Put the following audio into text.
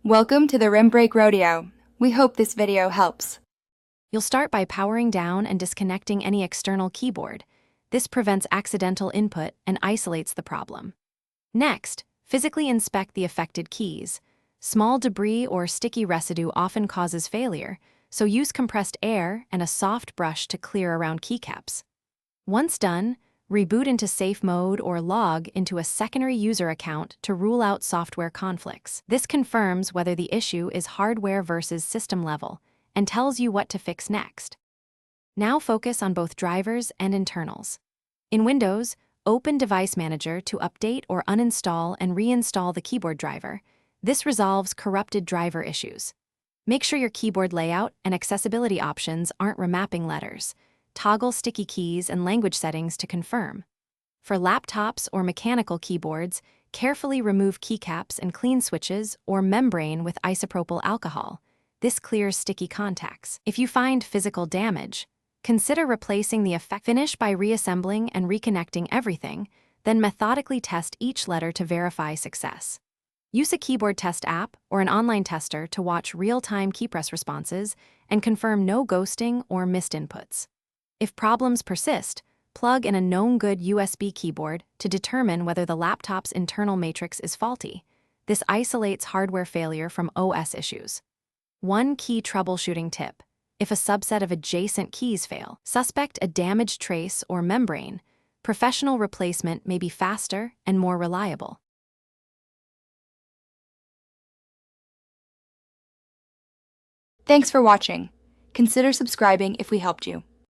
Welcome to the Rim Break Rodeo. We hope this video helps. You'll start by powering down and disconnecting any external keyboard. This prevents accidental input and isolates the problem. Next, physically inspect the affected keys. Small debris or sticky residue often causes failure, so use compressed air and a soft brush to clear around keycaps. Once done, reboot into safe mode or log into a secondary user account to rule out software conflicts. This confirms whether the issue is hardware versus system level and tells you what to fix next. Now focus on both drivers and internals. In Windows, open Device Manager to update or uninstall and reinstall the keyboard driver. This resolves corrupted driver issues. Make sure your keyboard layout and accessibility options aren't remapping letters. Toggle sticky keys and language settings to confirm. For laptops or mechanical keyboards, carefully remove keycaps and clean switches or membrane with isopropyl alcohol. This clears sticky contacts. If you find physical damage, consider replacing the effect. Finish by reassembling and reconnecting everything, then methodically test each letter to verify success. Use a keyboard test app or an online tester to watch real-time keypress responses and confirm no ghosting or missed inputs. If problems persist, plug in a known good USB keyboard to determine whether the laptop's internal matrix is faulty. This isolates hardware failure from OS issues. One key troubleshooting tip: if a subset of adjacent keys fail, suspect a damaged trace or membrane. Professional replacement may be faster and more reliable. Thanks for watching. Consider subscribing if we helped you.